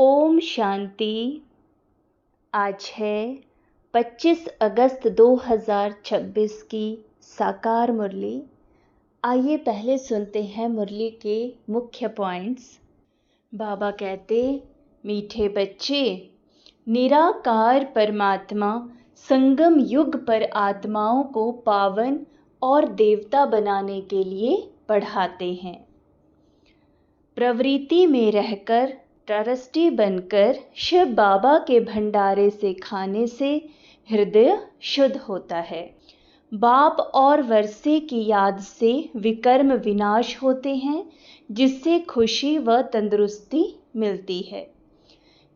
ओम शांति। आज है 25 अगस्त 2026 की साकार मुरली। आइए पहले सुनते हैं मुरली के मुख्य पॉइंट्स। बाबा कहते, मीठे बच्चे, निराकार परमात्मा संगम युग पर आत्माओं को पावन और देवता बनाने के लिए पढ़ाते हैं। प्रवृत्ति में रहकर ट्रस्टी बनकर शिव बाबा के भंडारे से खाने से हृदय शुद्ध होता है। बाप और वर्षे की याद से विकर्म विनाश होते हैं, जिससे खुशी व तंदुरुस्ती मिलती है।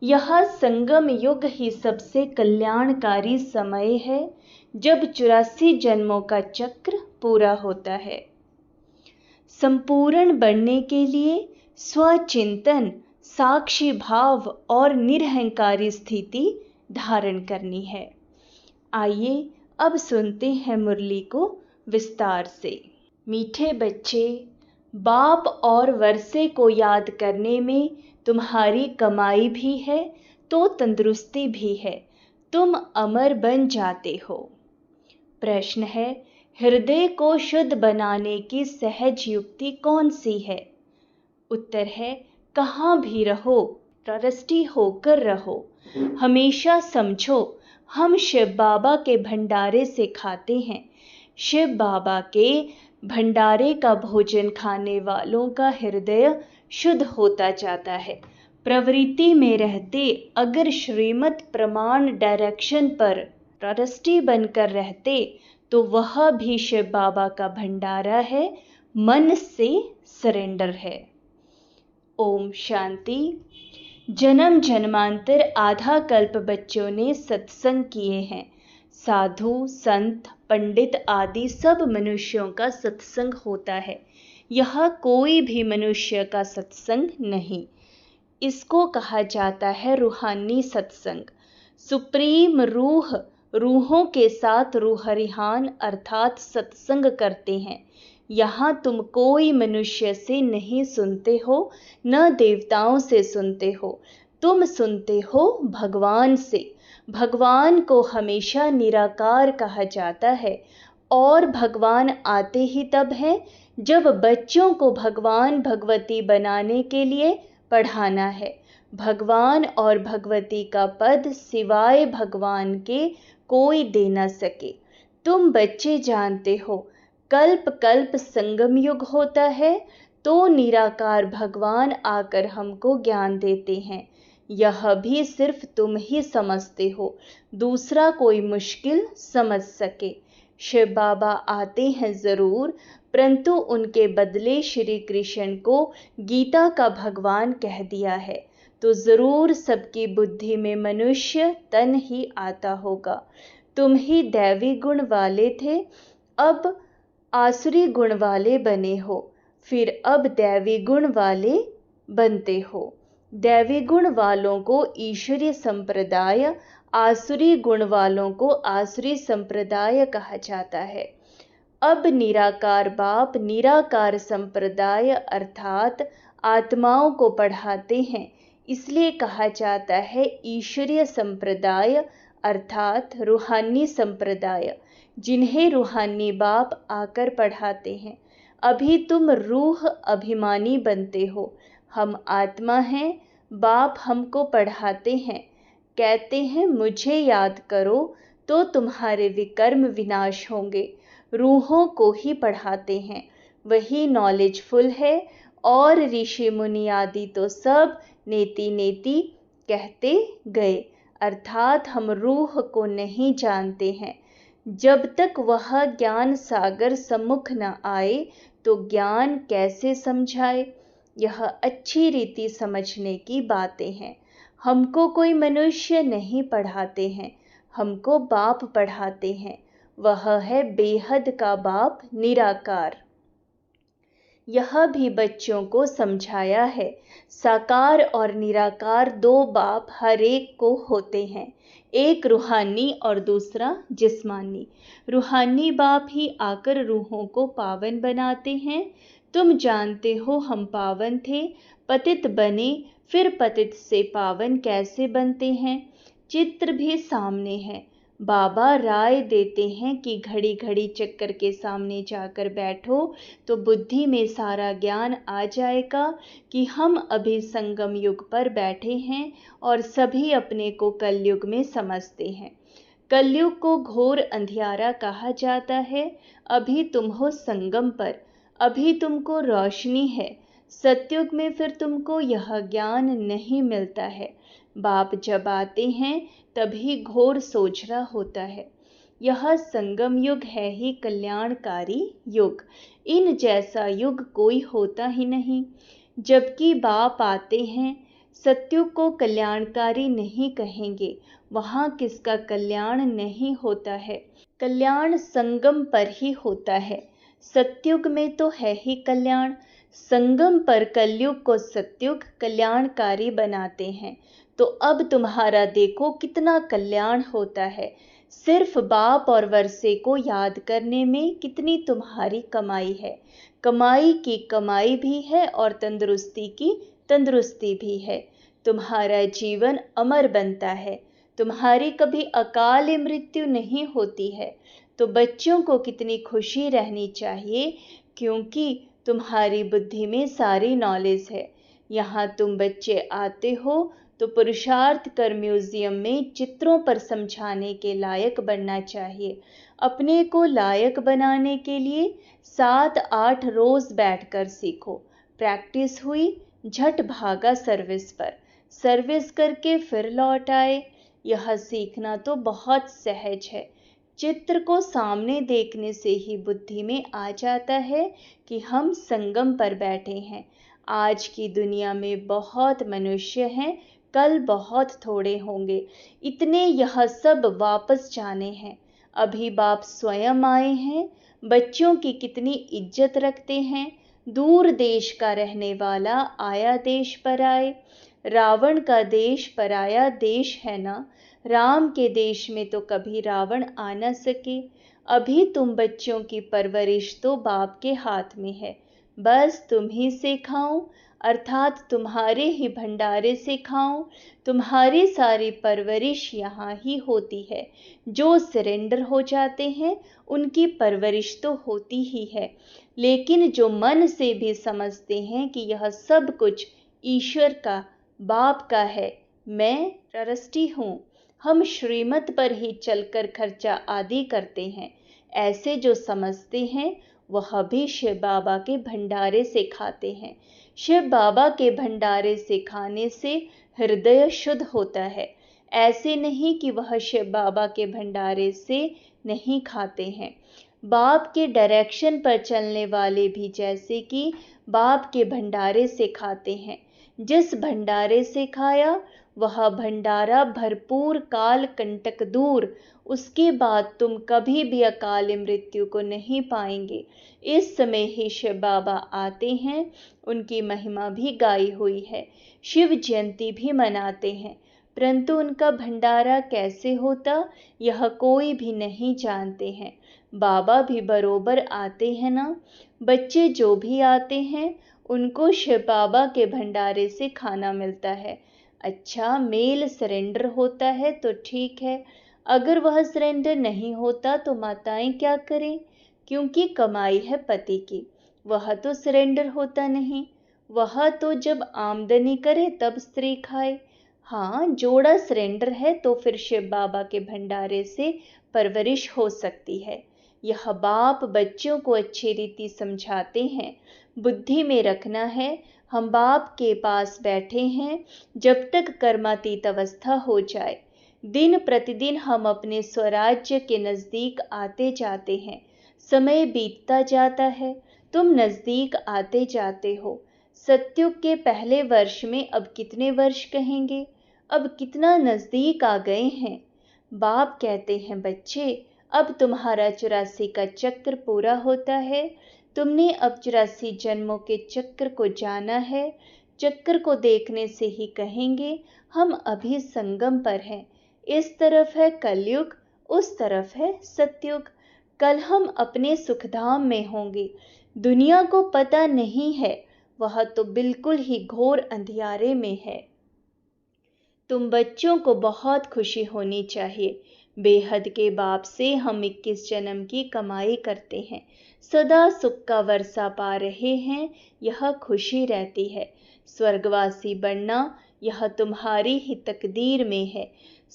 यह संगम युग ही सबसे कल्याणकारी समय है, जब 84 जन्मों का चक्र पूरा होता है। संपूर्ण बनने के लिए स्वचिंतन, साक्षी भाव और निरहंकारी स्थिति धारण करनी है। आइए अब सुनते हैं मुरली को विस्तार से। मीठे बच्चे, बाप और वर्षे को याद करने में तुम्हारी कमाई भी है तो तंदुरुस्ती भी है। तुम अमर बन जाते हो। प्रश्न है, हृदय को शुद्ध बनाने की सहज युक्ति कौन सी है? उत्तर है, कहाँ भी रहो, ट्रस्टी होकर रहो। हमेशा समझो, हम शिव बाबा के भंडारे से खाते हैं। शिव बाबा के भंडारे का भोजन खाने वालों का हृदय शुद्ध होता जाता है। प्रवृत्ति में रहते अगर श्रीमत प्रमाण डायरेक्शन पर ट्रस्टी बनकर रहते तो वह भी शिव बाबा का भंडारा है, मन से सरेंडर है। ओम शांति। जन्म जन्मांतर आधा कल्प बच्चों ने सत्संग किए हैं। साधु, संत, पंडित आदि सब मनुष्यों का सत्संग होता है। यह कोई भी मनुष्य का सत्संग नहीं। इसको कहा जाता है रूहानी सत्संग। सुप्रीम रूह रूहों के साथ रूहरिहान अर्थात सत्संग करते हैं। यहाँ तुम कोई मनुष्य से नहीं सुनते हो, न देवताओं से सुनते हो। तुम सुनते हो भगवान से। भगवान को हमेशा निराकार कहा जाता है और भगवान आते ही तब हैं जब बच्चों को भगवान भगवती बनाने के लिए पढ़ाना है। भगवान और भगवती का पद सिवाय भगवान के कोई दे न सके। तुम बच्चे जानते हो, कल्प कल्प संगम युग होता है तो निराकार भगवान आकर हमको ज्ञान देते हैं। यह भी सिर्फ तुम ही समझते हो, दूसरा कोई मुश्किल समझ सके। शिव बाबा आते हैं जरूर, परंतु उनके बदले श्री कृष्ण को गीता का भगवान कह दिया है, तो जरूर सबकी बुद्धि में मनुष्य तन ही आता होगा। तुम ही दैवी गुण वाले थे, अब आसुरी गुण वाले बने हो, फिर अब दैवी गुण वाले बनते हो। दैवी गुण वालों को ईश्वरीय संप्रदाय, आसुरी गुण वालों को आसुरी संप्रदाय कहा जाता है। अब निराकार बाप निराकार संप्रदाय अर्थात आत्माओं को पढ़ाते हैं, इसलिए कहा जाता है ईश्वरीय संप्रदाय अर्थात रूहानी संप्रदाय, जिन्हें रूहानी बाप आकर पढ़ाते हैं। अभी तुम रूह अभिमानी बनते हो। हम आत्मा हैं, बाप हमको पढ़ाते हैं, कहते हैं मुझे याद करो तो तुम्हारे विकर्म विनाश होंगे। रूहों को ही पढ़ाते हैं, वही नॉलेजफुल है। और ऋषि मुनि आदि तो सब नेति नेति कहते गए, अर्थात हम रूह को नहीं जानते हैं। जब तक वह ज्ञान सागर सम्मुख न आए तो ज्ञान कैसे समझाए? यह अच्छी रीति समझने की बातें हैं। हमको कोई मनुष्य नहीं पढ़ाते हैं, हमको बाप पढ़ाते हैं। वह है बेहद का बाप निराकार। यह भी बच्चों को समझाया है, साकार और निराकार दो बाप हर एक को होते हैं, एक रूहानी और दूसरा जिस्मानी। रूहानी बाप ही आकर रूहों को पावन बनाते हैं। तुम जानते हो हम पावन थे, पतित बने, फिर पतित से पावन कैसे बनते हैं, चित्र भी सामने है। बाबा राय देते हैं कि घड़ी घड़ी चक्कर के सामने जाकर बैठो तो बुद्धि में सारा ज्ञान आ जाएगा कि हम अभी संगम युग पर बैठे हैं और सभी अपने को कलयुग में समझते हैं। कलयुग को घोर अंधियारा कहा जाता है। अभी तुम हो संगम पर, अभी तुमको रोशनी है। सतयुग में फिर तुमको यह ज्ञान नहीं मिलता है। बाप जब आते हैं तभी घोर सोचना होता है। यह संगम युग है ही कल्याणकारी युग। इन जैसा युग कोई होता ही नहीं। जबकि बाप आते हैं, सतयुग को कल्याणकारी नहीं कहेंगे। वहाँ किसका कल्याण नहीं होता है। कल्याण संगम पर ही होता है। सतयुग में तो है ही कल्याण। संगम पर कलयुग को सतयुग कल्याणकारी बनाते हैं। तो अब तुम्हारा देखो कितना कल्याण होता है। सिर्फ बाप और वर्षे को याद करने में कितनी तुम्हारी कमाई है। कमाई की कमाई भी है और तंदुरुस्ती की तंदुरुस्ती भी है। तुम्हारा जीवन अमर बनता है। तुम्हारी कभी अकाल मृत्यु नहीं होती है। तो बच्चों को कितनी खुशी रहनी चाहिए, क्योंकि तुम्हारी बुद्धि में सारी नॉलेज है। यहाँ तुम बच्चे आते हो तो पुरुषार्थ कर म्यूजियम में चित्रों पर समझाने के लायक बनना चाहिए। अपने को लायक बनाने के लिए 7-8 रोज बैठकर सीखो। प्रैक्टिस हुई, झट भागा सर्विस पर। सर्विस करके फिर लौट आए। यह सीखना तो बहुत सहज है। चित्र को सामने देखने से ही बुद्धि में आ जाता है कि हम संगम पर बैठे हैं। आज की दुनिया में बहुत मनुष्य हैं, कल बहुत थोड़े होंगे। इतने यह सब वापस जाने हैं। अभी बाप स्वयं आए हैं। बच्चों की कितनी इज्जत रखते हैं। दूर देश का रहने वाला आया देश पर आए। रावण का देश पराया देश है ना। राम के देश में तो कभी रावण आ न सके। अभी तुम बच्चों की परवरिश तो बाप के हाथ में है। बस तुम ही से खाऊं, अर्थात तुम्हारे ही भंडारे से खाऊं। तुम्हारी सारी परवरिश यहाँ ही होती है। जो सरेंडर हो जाते हैं उनकी परवरिश तो होती ही है। लेकिन जो मन से भी समझते हैं कि यह सब कुछ ईश्वर का, बाप का है, मैं ट्रस्टी हूँ, हम श्रीमत पर ही चलकर खर्चा आदि करते हैं, ऐसे जो समझते हैं वह भी शिव बाबा के भंडारे से खाते हैं। शिव बाबा के भंडारे से खाने से हृदय शुद्ध होता है। ऐसे नहीं कि वह शिव बाबा के भंडारे से नहीं खाते हैं। बाप के डायरेक्शन पर चलने वाले भी जैसे कि बाप के भंडारे से खाते हैं। जिस भंडारे से खाया वह भंडारा भरपूर काल कंटक दूर। उसके बाद तुम कभी भी अकाल मृत्यु को नहीं पाएंगे। इस समय ही शिव बाबा आते हैं। उनकी महिमा भी गाई हुई है। शिव जयंती भी मनाते हैं, परंतु उनका भंडारा कैसे होता यह कोई भी नहीं जानते हैं। बाबा भी बरोबर आते हैं ना। बच्चे जो भी आते हैं उनको शिव बाबा के भंडारे से खाना मिलता है। अच्छा, मेल सरेंडर होता है तो ठीक है। अगर वह सरेंडर नहीं होता तो माताएं क्या करें, क्योंकि कमाई है पति की। वह तो सरेंडर होता नहीं। वह तो जब आमदनी करे तब स्त्री खाए। हाँ, जोड़ा सरेंडर है तो फिर शिव बाबा के भंडारे से परवरिश हो सकती है। यह बाप बच्चों को अच्छी रीति समझाते हैं। बुद्धि में रखना है, हम बाप के पास बैठे हैं जब तक कर्मातीत अवस्था हो जाए। दिन प्रतिदिन हम अपने स्वराज्य के नजदीक आते जाते हैं। समय बीतता जाता है, तुम नजदीक आते जाते हो। सतयुग के पहले वर्ष में अब कितने वर्ष कहेंगे, अब कितना नजदीक आ गए हैं। बाप कहते हैं, बच्चे अब तुम्हारा 84 का चक्र पूरा होता है। तुमने अब 84 जन्मों के चक्र को जाना है। चक्र को देखने से ही कहेंगे हम अभी संगम पर हैं। इस तरफ है कलयुग, उस तरफ है सतयुग। कल हम अपने सुखधाम में होंगे। दुनिया को पता नहीं है, वह तो बिल्कुल ही घोर अंधियारे में है। तुम बच्चों को बहुत खुशी होनी चाहिए। बेहद के बाप से हम 21 जन्म की कमाई करते हैं, सदा सुख का वर्षा पा रहे हैं, यह खुशी रहती है। स्वर्गवासी बनना यह तुम्हारी ही तकदीर में है।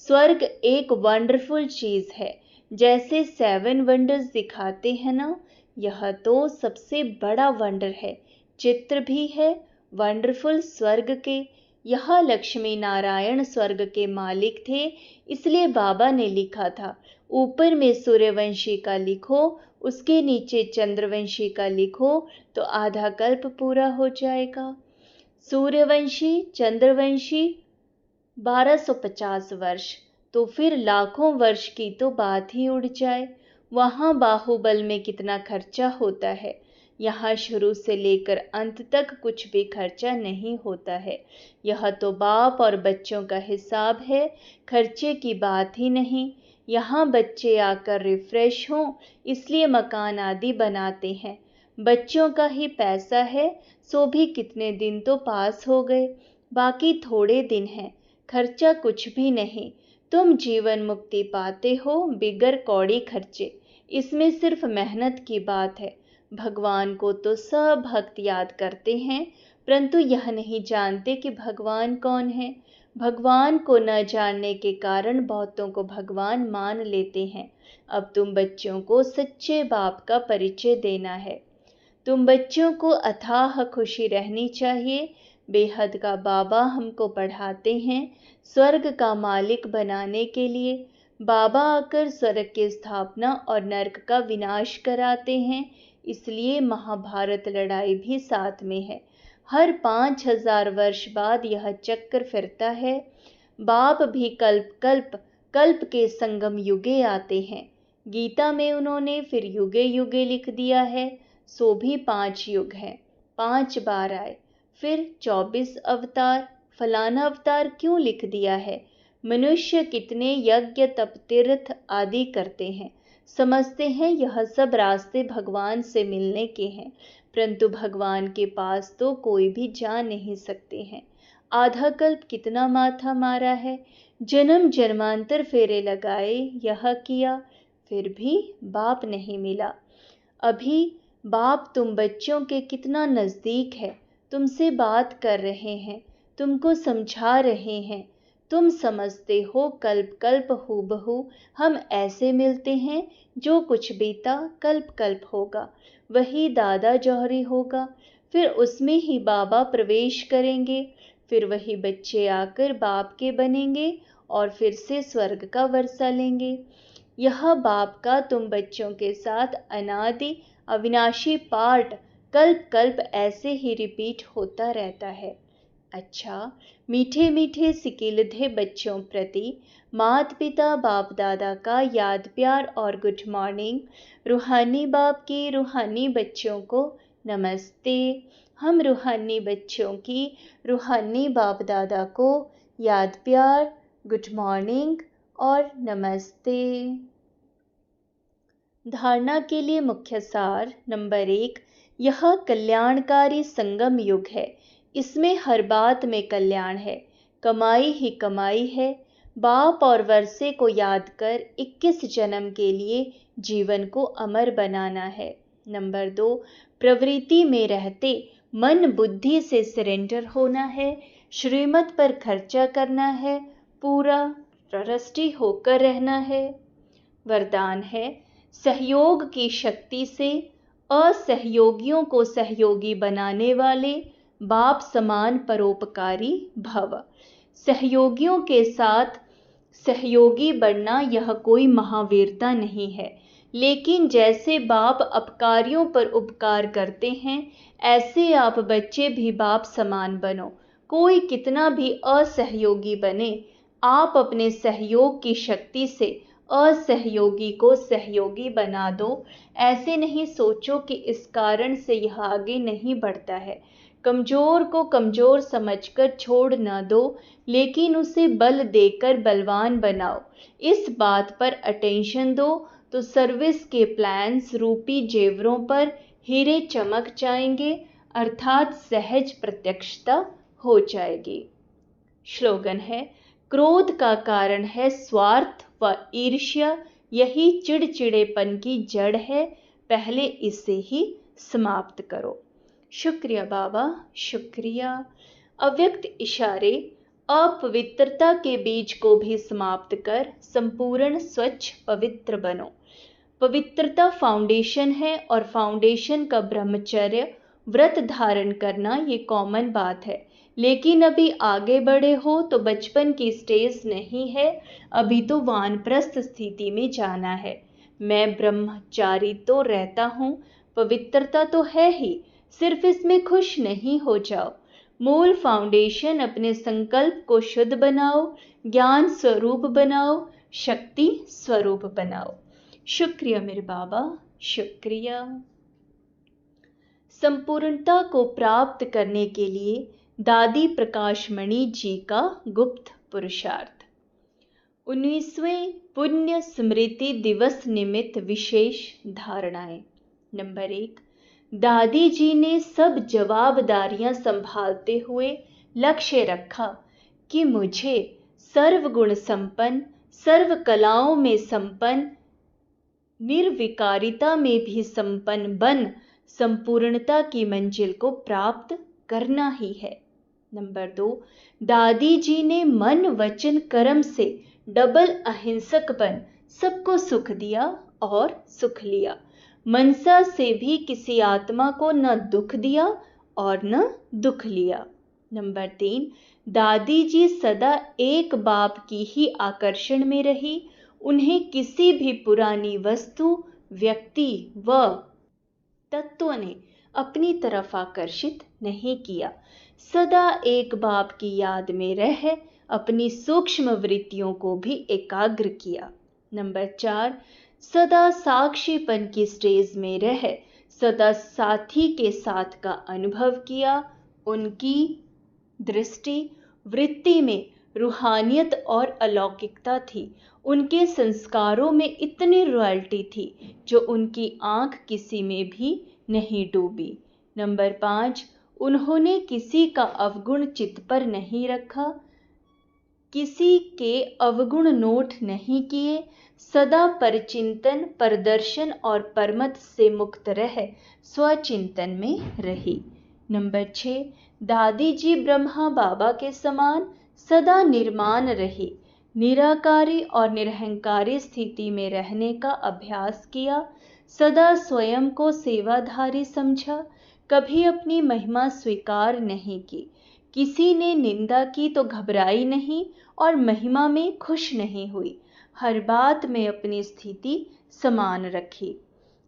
स्वर्ग एक वंडरफुल चीज है, जैसे 7 वंडर्स दिखाते हैं ना, यह तो सबसे बड़ा वंडर है। चित्र भी है वंडरफुल स्वर्ग के। यहाँ लक्ष्मी नारायण स्वर्ग के मालिक थे, इसलिए बाबा ने लिखा था, ऊपर में सूर्यवंशी का लिखो, उसके नीचे चंद्रवंशी का लिखो, तो आधा कल्प पूरा हो जाएगा। सूर्यवंशी चंद्रवंशी 1250 वर्ष, तो फिर लाखों वर्ष की तो बात ही उड़ जाए। वहां बाहुबल में कितना खर्चा होता है, यहाँ शुरू से लेकर अंत तक कुछ भी खर्चा नहीं होता है। यह तो बाप और बच्चों का हिसाब है, खर्चे की बात ही नहीं। यहाँ बच्चे आकर रिफ्रेश हों, इसलिए मकान आदि बनाते हैं। बच्चों का ही पैसा है, सो भी कितने दिन तो पास हो गए, बाकी थोड़े दिन हैं, खर्चा कुछ भी नहीं। तुम जीवन मुक्ति पाते हो बिगर कौड़ी खर्चे, इसमें सिर्फ मेहनत की बात है। भगवान को तो सब भक्त याद करते हैं, परंतु यह नहीं जानते कि भगवान कौन है। भगवान को न जानने के कारण बहुतों को भगवान मान लेते हैं। अब तुम बच्चों को सच्चे बाप का परिचय देना है। तुम बच्चों को अथाह खुशी रहनी चाहिए। बेहद का बाबा हमको पढ़ाते हैं स्वर्ग का मालिक बनाने के लिए। बाबा आकर स्वर्ग की स्थापना और नरक का विनाश कराते हैं, इसलिए महाभारत लड़ाई भी साथ में है। हर 5000 वर्ष बाद यह चक्कर फिरता है। बाप भी कल्प कल्प कल्प के संगम युगे आते हैं। गीता में उन्होंने फिर युगे युगे लिख दिया है, सो भी 5 युग हैं, 5 बार आए। फिर 24 अवतार, फलाना अवतार क्यों लिख दिया है? मनुष्य कितने यज्ञ तप तीर्थ आदि करते हैं, समझते हैं यह सब रास्ते भगवान से मिलने के हैं, परंतु भगवान के पास तो कोई भी जा नहीं सकते हैं। आधा कल्प कितना माथा मारा है, जन्म जन्मांतर फेरे लगाए, यह किया, फिर भी बाप नहीं मिला। अभी बाप तुम बच्चों के कितना नजदीक है, तुमसे बात कर रहे हैं, तुमको समझा रहे हैं। तुम समझते हो कल्प कल्प हूबहू हम ऐसे मिलते हैं, जो कुछ बीता कल्प कल्प होगा वही दादा जौहरी होगा, फिर उसमें ही बाबा प्रवेश करेंगे, फिर वही बच्चे आकर बाप के बनेंगे और फिर से स्वर्ग का वर्षा लेंगे। यह बाप का तुम बच्चों के साथ अनादि अविनाशी पाठ कल्प कल्प ऐसे ही रिपीट होता रहता है। अच्छा, मीठे मीठे सिकिलधे बच्चों प्रति माता पिता बाप दादा का याद प्यार और गुड मॉर्निंग। रूहानी बाप के रूहानी बच्चों को नमस्ते। हम रूहानी बच्चों की रूहानी बाप दादा को याद प्यार, गुड मॉर्निंग और नमस्ते। धारणा के लिए मुख्य सार नंबर 1, यह कल्याणकारी संगम युग है। इसमें हर बात में कल्याण है, कमाई ही कमाई है। बाप और वर्षे को याद कर 21 जन्म के लिए जीवन को अमर बनाना है। नंबर 2, प्रवृत्ति में रहते मन बुद्धि से सरेंडर होना है, श्रीमत पर खर्चा करना है, पूरा ट्रस्टी होकर रहना है। वरदान है, सहयोग की शक्ति से असहयोगियों को सहयोगी बनाने वाले बाप समान परोपकारी भव। सहयोगियों के साथ सहयोगी बनना यह कोई महावीरता नहीं है, लेकिन जैसे बाप अपकारियों पर उपकार करते हैं, ऐसे आप बच्चे भी बाप समान बनो। कोई कितना भी असहयोगी बने, आप अपने सहयोग की शक्ति से असहयोगी को सहयोगी बना दो। ऐसे नहीं सोचो कि इस कारण से यह आगे नहीं बढ़ता है। कमजोर को कमजोर समझकर छोड़ न दो, लेकिन उसे बल देकर बलवान बनाओ। इस बात पर अटेंशन दो तो सर्विस के प्लान्स रूपी जेवरों पर हीरे चमक जाएंगे। अर्थात सहज प्रत्यक्षता हो जाएगी। श्लोगन है, क्रोध का कारण है स्वार्थ व ईर्ष्या, यही चिड़चिड़ेपन की जड़ है, पहले इसे ही समाप्त करो। शुक्रिया बाबा, शुक्रिया। अव्यक्त इशारे, अपवित्रता के बीज को भी समाप्त कर संपूर्ण स्वच्छ पवित्र बनो। पवित्रता फाउंडेशन है और फाउंडेशन का ब्रह्मचर्य व्रत धारण करना ये कॉमन बात है, लेकिन अभी आगे बढ़े हो तो बचपन की स्टेज नहीं है, अभी तो वानप्रस्थ स्थिति में जाना है। मैं ब्रह्मचारी तो रहता हूँ, पवित्रता तो है ही, सिर्फ इसमें खुश नहीं हो जाओ। मूल फाउंडेशन अपने संकल्प को शुद्ध बनाओ, ज्ञान स्वरूप बनाओ, शक्ति स्वरूप बनाओ। शुक्रिया मेरे बाबा, शुक्रिया। संपूर्णता को प्राप्त करने के लिए दादी प्रकाशमणि जी का गुप्त पुरुषार्थ। 19वें पुण्य स्मृति दिवस निमित्त विशेष धारणाएं। नंबर 1, दादी जी ने सब जवाबदारियां संभालते हुए लक्ष्य रखा कि मुझे सर्वगुण संपन्न, सर्व कलाओं में संपन्न, निर्विकारिता में भी संपन्न बन संपूर्णता की मंजिल को प्राप्त करना ही है। नंबर 2, दादी जी ने मन वचन कर्म से डबल अहिंसक बन सबको सुख दिया और सुख लिया। मनसा से भी किसी आत्मा को न दुख दिया और न दुख लिया। नंबर 3, दादी जी सदा एक बाप की ही आकर्षण में रही, उन्हें किसी भी पुरानी वस्तु, व्यक्ति व तत्व ने अपनी तरफ आकर्षित नहीं किया। सदा एक बाप की याद में रह अपनी सूक्ष्म वृत्तियों को भी एकाग्र किया। नंबर 4, सदा साक्षीपन की स्टेज में रह सदा साथी के साथ का अनुभव किया। उनकी दृष्टि वृत्ति में रूहानियत और अलौकिकता थी। उनके संस्कारों में इतनी रॉयल्टी थी जो उनकी आंख किसी में भी नहीं डूबी। नंबर 5, उन्होंने किसी का अवगुण चित्त पर नहीं रखा, किसी के अवगुण नोट नहीं किए, सदा परचिंतन, परदर्शन और परमत से मुक्त रह स्वचिंतन में रही। नंबर 6, दादी जी ब्रह्मा बाबा के समान सदा निर्माण रही, निराकारी और निरहंकारी स्थिति में रहने का अभ्यास किया, सदा स्वयं को सेवाधारी समझा, कभी अपनी महिमा स्वीकार नहीं की, किसी ने निंदा की तो घबराई नहीं और महिमा में खुश नहीं हुई, हर बात में अपनी स्थिति समान रखी।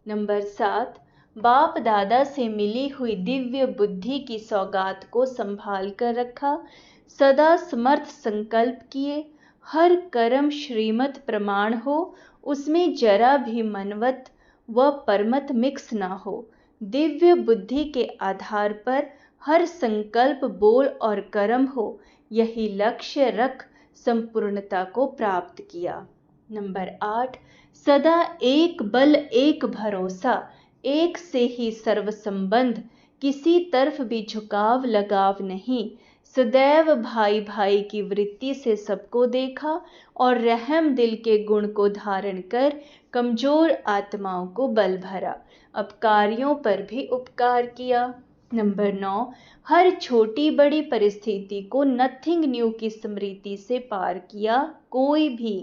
नंबर 7, बाप दादा से मिली हुई दिव्य बुद्धि की सौगात को संभाल कर रखा, सदा समर्थ संकल्प किए, हर कर्म श्रीमत प्रमाण हो, उसमें जरा भी मनवत व परमत मिक्स ना हो। दिव्य बुद्धि के आधार पर हर संकल्प, बोल और कर्म हो, यही लक्ष्य रख संपूर्णता को प्राप्त किया। नंबर 8, सदा एक बल, एक भरोसा, एक से ही सर्व संबंध, किसी तरफ भी झुकाव लगाव नहीं, सदैव भाई भाई की वृत्ति से सबको देखा और रहम दिल के गुण को धारण कर कमजोर आत्माओं को बल भरा, अपकारियों पर भी उपकार किया। नंबर 9, हर छोटी बड़ी परिस्थिति को नथिंग न्यू की स्मृति से पार किया, कोई भी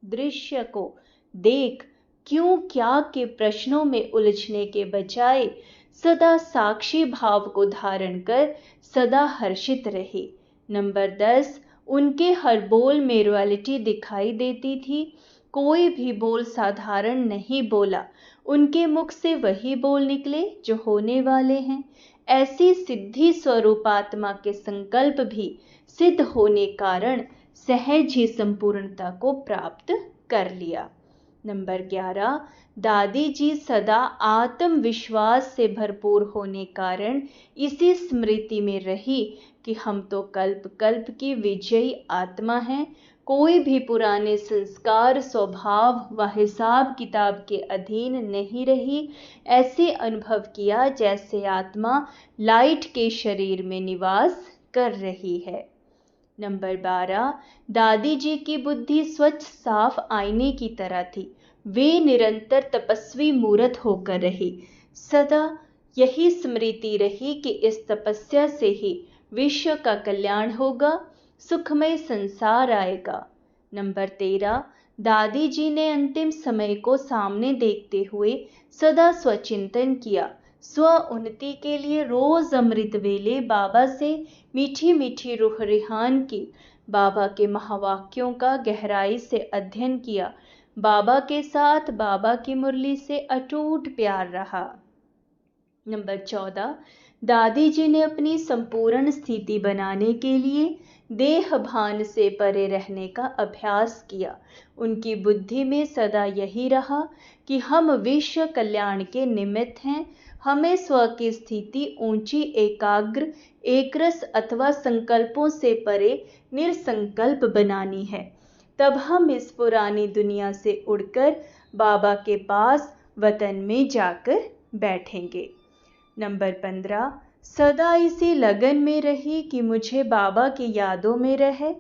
दृश्य को देख क्यों क्या के प्रश्नों में उलझने के बजाय सदा साक्षी भाव को धारण कर सदा हर्षित रहे। नंबर 10, उनके हर बोल में रॉयल्टी दिखाई देती थी, कोई भी बोल साधारण नहीं बोला, उनके मुख से वही बोल निकले जो होने वाले हैं। ऐसी सिद्धि स्वरूप आत्मा के संकल्प भी सिद्ध होने कारण सहज ही संपूर्णता को प्राप्त कर लिया। नंबर 11, दादी जी सदा आत्मविश्वास से भरपूर होने कारण इसी स्मृति में रही कि हम तो कल्प कल्प की विजयी आत्मा हैं, कोई भी पुराने संस्कार, स्वभाव व हिसाब किताब के अधीन नहीं रही। ऐसे अनुभव किया जैसे आत्मा लाइट के शरीर में निवास कर रही है। नंबर 12, दादी जी की बुद्धि स्वच्छ साफ आईने की तरह थी। वे निरंतर तपस्वी मूर्त होकर रही। सदा यही स्मृति रही कि इस तपस्या से ही विश्व का कल्याण होगा, सुखमय संसार आएगा। नंबर 13, दादी जी ने अंतिम समय को सामने देखते हुए सदा स्वचिंतन किया। स्व उन्नति के लिए रोज अमृत वेले बाबा से मीठी मीठी रूह रिहान की, बाबा के महावाक्यों का गहराई से अध्ययन किया। बाबा के साथ बाबा की मुरली से अटूट प्यार रहा। नंबर 14, दादी जी ने अपनी संपूर्ण स्थिति बनाने के लिए देह भान से परे रहने का अभ्यास किया। उनकी बुद्धि में सदा यही रहा कि हम विश्व कल्याण के निमित्त हैं। हमें स्व की स्थिति ऊंची, एकाग्र, एकरस अथवा संकल्पों से परे निरसंकल्प बनानी है। तब हम इस पुरानी दुनिया से उड़कर बाबा के पास वतन में जाकर बैठेंगे। नंबर 15, सदा इसी लगन में रही कि मुझे बाबा की यादों में रहे,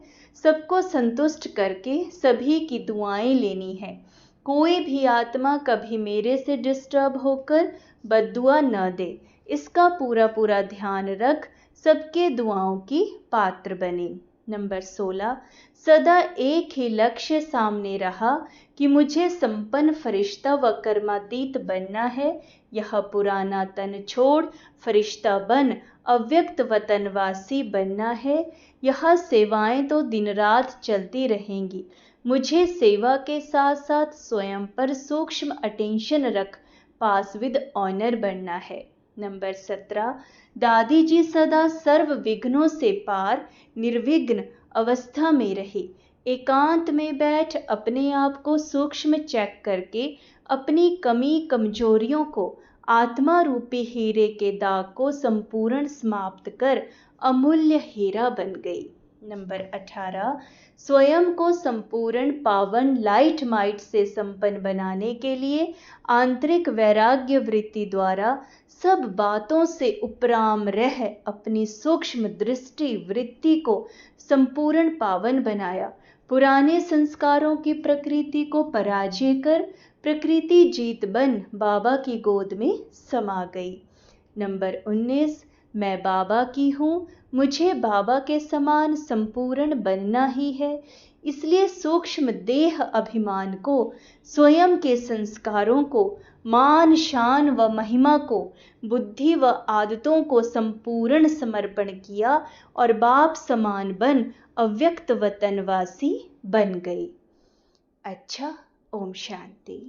सबको संतुष्ट करके सभी की दुआएं लेनी है। कोई भी आत्मा कभी मेरे से डिस्टर्ब होकर बद्दुआ न दे, इसका पूरा पूरा ध्यान रख सबके दुआओं की पात्र बने। नंबर 16, सदा एक ही लक्ष्य सामने रहा कि मुझे संपन्न फरिश्ता व कर्मातीत बनना है। यह पुराना तन छोड़ फरिश्ता बन अव्यक्त वतनवासी बनना है। यह सेवाएं तो दिन रात चलती रहेंगी। मुझे सेवा के साथ साथ स्वयं पर सूक्ष्म अटेंशन रख पास विद ऑनर बनना है। नंबर 17, दादी जी सदा सर्व विघ्नों से पार निर्विघ्न अवस्था में रही। एकांत में बैठ अपने आप को सूक्ष्म चेक करके अपनी कमी कमजोरियों को आत्मा रूपी हीरे के दाग को संपूर्ण समाप्त कर अमूल्य हीरा बन गई। नंबर 18, स्वयं को संपूर्ण पावन लाइट माइट से संपन्न बनाने के लिए आंतरिक वैराग्य वृत्ति द्वारा सब बातों से उपराम रह अपनी सूक्ष्म दृष्टि वृत्ति को संपूर्ण पावन बनाया। पुराने संस्कारों की प्रकृति को पराजय कर प्रकृति जीत बन बाबा की गोद में समा गई। नंबर 19, मैं बाबा की हूँ, मुझे बाबा के समान संपूर्ण बनना ही है। इसलिए सूक्ष्म देह अभिमान को, स्वयं के संस्कारों को, मान शान व महिमा को, बुद्धि व आदतों को संपूर्ण समर्पण किया और बाप समान बन अव्यक्त वतनवासी बन गई। अच्छा, ओम शांति।